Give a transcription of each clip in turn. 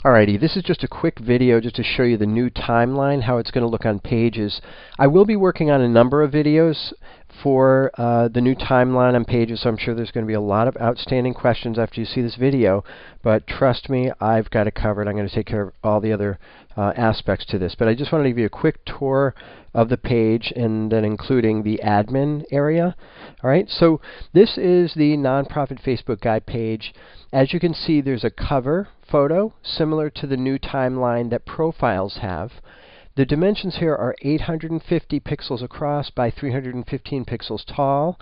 Alrighty, this is just a quick video just to show you the new timeline, how it's going to look on Pages. I will be working on a number of videos for the new timeline on Pages, so I'm sure there's going to be a lot of outstanding questions after you see this video, but trust me, I've got it covered. I'm going to take care of all the other aspects to this. But I just wanted to give you a quick tour of the page, and then including the admin area. Alright, so this is the Nonprofit Facebook Guide page. As you can see, there's a cover photo similar to the new timeline that profiles have. The dimensions here are 850 pixels across by 315 pixels tall.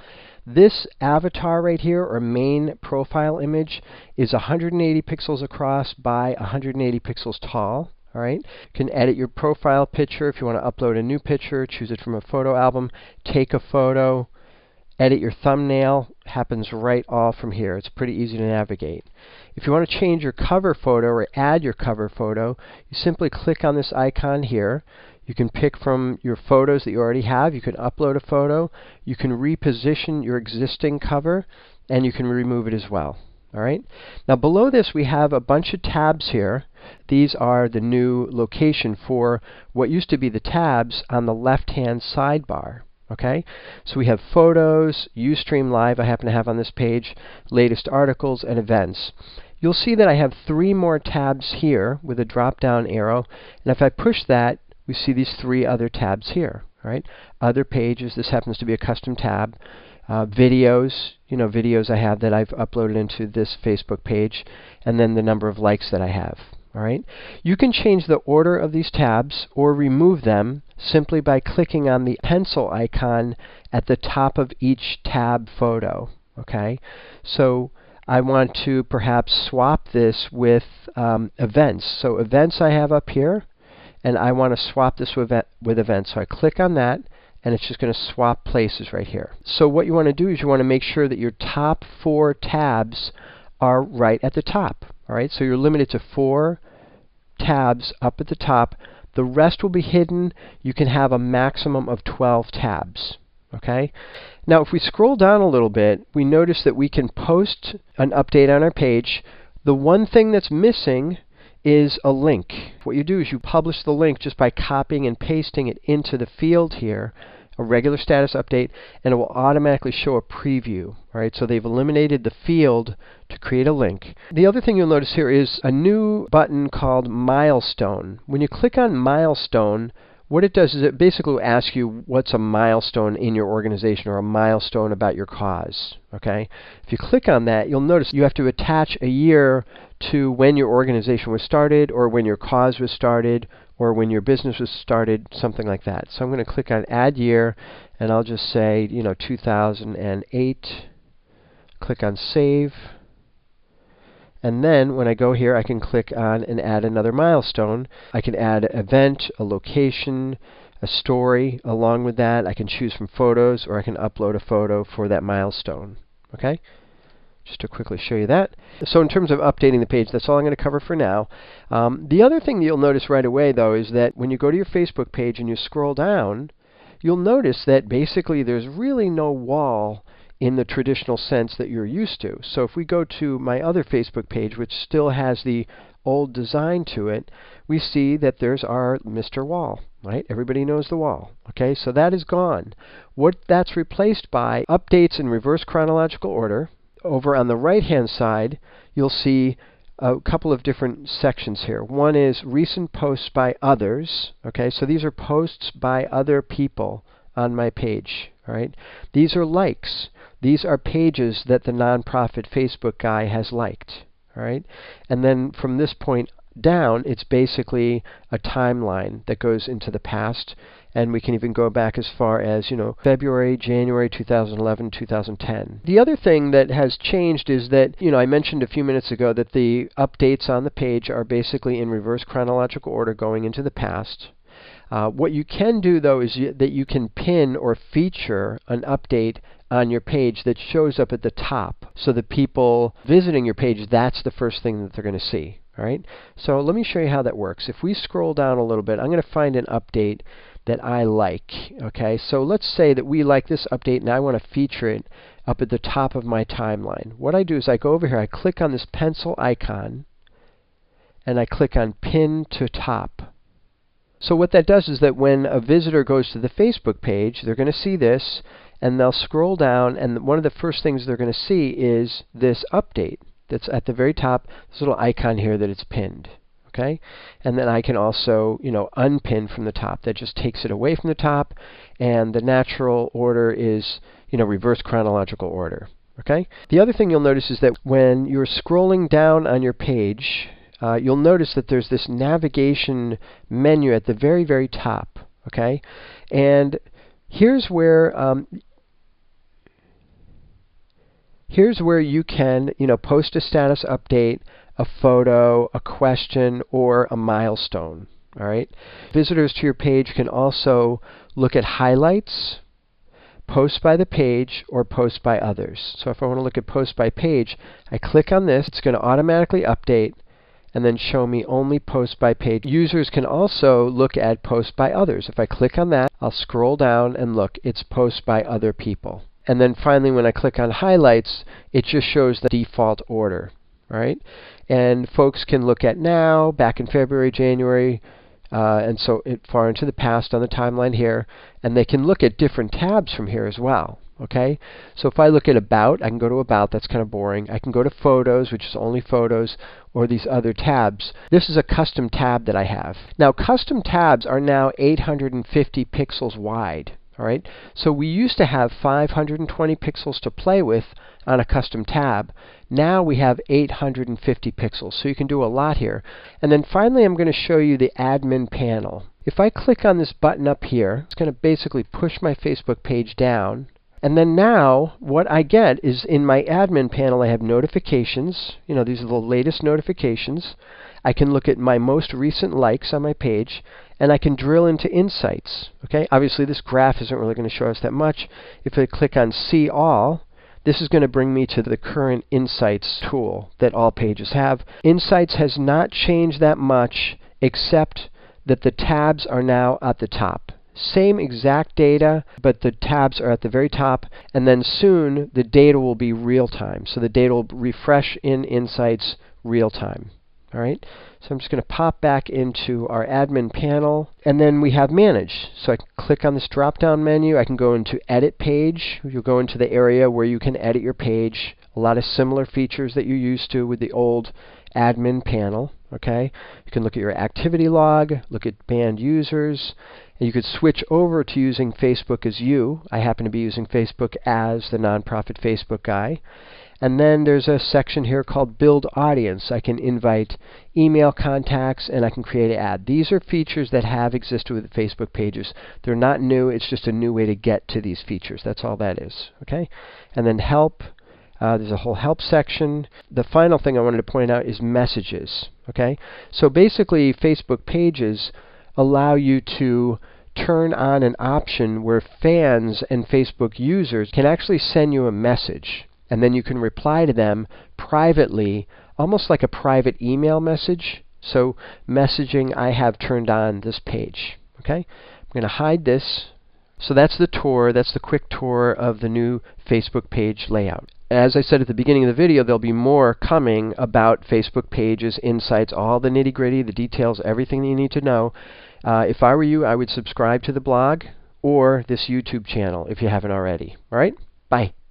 This avatar right here, or main profile image, is 180 pixels across by 180 pixels tall. All right. You can edit your profile picture if you want to upload a new picture, choose it from a photo album, take a photo, edit your thumbnail. Happens right all from here. It's pretty easy to navigate. If you want to change your cover photo or add your cover photo, you simply click on this icon here. You can pick from your photos that you already have. You can upload a photo. You can reposition your existing cover, and you can remove it as well. All right. Now below this we have a bunch of tabs here. These are the new location for what used to be the tabs on the left-hand sidebar. Okay, so we have photos, Ustream Live I happen to have on this page, latest articles, and events. You'll see that I have 3 more tabs here with a drop-down arrow, and if I push that, we see these 3 other tabs here. All right, other pages. This happens to be a custom tab. Videos, videos I have that I've uploaded into this Facebook page, and then the number of likes that I have. All right. You can change the order of these tabs or remove them simply by clicking on the pencil icon at the top of each tab photo. Okay. So I want to perhaps swap this with events. So events I have up here, and I want to swap this with events. So I click on that, and it's just going to swap places right here. So what you want to do is you want to make sure that your top 4 tabs are right at the top. All right, so you're limited to 4 tabs up at the top. The rest will be hidden. You can have a maximum of 12 tabs. Okay. Now if we scroll down a little bit, we notice that we can post an update on our page. The one thing that's missing is a link. What you do is you publish the link just by copying and pasting it into the field here, a regular status update, and it will automatically show a preview. All right, so they've eliminated the field to create a link. The other thing you'll notice here is a new button called milestone. When you click on milestone, what it does is it basically will ask you what's a milestone in your organization or a milestone about your cause. Okay? If you click on that, you'll notice you have to attach a year to when your organization was started, or when your cause was started, or when your business was started, something like that. So I'm going to click on Add Year, and I'll just say, 2008. Click on Save. And then when I go here, I can click on and add another milestone. I can add an event, a location, a story along with that. I can choose from photos, or I can upload a photo for that milestone. Okay? Just to quickly show you that. So in terms of updating the page, that's all I'm going to cover for now. The other thing that you'll notice right away, though, is that when you go to your Facebook page and you scroll down, you'll notice that basically there's really no wall in the traditional sense that you're used to. So if we go to my other Facebook page, which still has the old design to it, we see that there's our Mr. Wall, right? Everybody knows the wall. Okay, so that is gone. What that's replaced by, updates in reverse chronological order. Over on the right-hand side, you'll see a couple of different sections here. One is recent posts by others. Okay, so these are posts by other people on my page. All right, these are likes. These are pages that the Nonprofit Facebook guy has liked. All right, and then from this point down, it's basically a timeline that goes into the past, and we can even go back as far as, February, January 2011, 2010. The other thing that has changed is that, I mentioned a few minutes ago that the updates on the page are basically in reverse chronological order going into the past. What you can do, though, is that you can pin or feature an update on your page that shows up at the top, so the people visiting your page, that's the first thing that they're going to see. All right, so let me show you how that works. If we scroll down a little bit, I'm going to find an update that I like. Okay, so let's say that we like this update and I want to feature it up at the top of my timeline. What I do is I go over here, I click on this pencil icon, and I click on Pin to Top. So what that does is that when a visitor goes to the Facebook page, they're going to see this, and they'll scroll down, and one of the first things they're going to see is this update that's at the very top, this little icon here that it's pinned. Okay? And then I can also, unpin from the top. That just takes it away from the top, and the natural order is, reverse chronological order. Okay? The other thing you'll notice is that when you're scrolling down on your page, you'll notice that there's this navigation menu at the very, very top. Okay? And here's where you can, post a status update, a photo, a question, or a milestone. All right? Visitors to your page can also look at highlights, post by the page, or post by others. So if I want to look at post by page, I click on this. It's going to automatically update and then show me only post by page. Users can also look at post by others. If I click on that, I'll scroll down and look. It's post by other people. And then finally, when I click on highlights, it just shows the default order. All right? And folks can look at now, back in February, January, and so far into the past on the timeline here, and they can look at different tabs from here as well. Okay? So if I look at About, I can go to About. That's kind of boring. I can go to Photos, which is only photos, or these other tabs. This is a custom tab that I have. Now, custom tabs are now 850 pixels wide. All right? So we used to have 520 pixels to play with on a custom tab. Now we have 850 pixels, so you can do a lot here. And then finally, I'm going to show you the admin panel. If I click on this button up here, it's going to basically push my Facebook page down. And then now, what I get is in my admin panel, I have notifications. These are the latest notifications. I can look at my most recent likes on my page, and I can drill into insights. Okay? Obviously, this graph isn't really going to show us that much. If I click on See All, this is going to bring me to the current Insights tool that all pages have. Insights has not changed that much, except that the tabs are now at the top. Same exact data, but the tabs are at the very top, and then soon the data will be real time. So the data will refresh in Insights real time. All right? So I'm just going to pop back into our admin panel, and then we have Manage. So I can click on this drop-down menu. I can go into Edit Page. You'll go into the area where you can edit your page. A lot of similar features that you're used to with the old admin panel. Okay? You can look at your activity log, look at banned users, and you could switch over to using Facebook as you. I happen to be using Facebook as the nonprofit Facebook guy. And then there's a section here called Build Audience. I can invite email contacts, and I can create an ad. These are features that have existed with Facebook pages. They're not new. It's just a new way to get to these features. That's all that is. Okay? And then Help. There's a whole Help section. The final thing I wanted to point out is Messages. Okay? So basically, Facebook pages allow you to turn on an option where fans and Facebook users can actually send you a message. And then you can reply to them privately, almost like a private email message. So messaging I have turned on this page. Okay? I'm going to hide this. So that's the tour. That's the quick tour of the new Facebook page layout. As I said at the beginning of the video, there'll be more coming about Facebook pages, insights, all the nitty-gritty, the details, everything that you need to know. If I were you, I would subscribe to the blog or this YouTube channel if you haven't already. All right? Bye.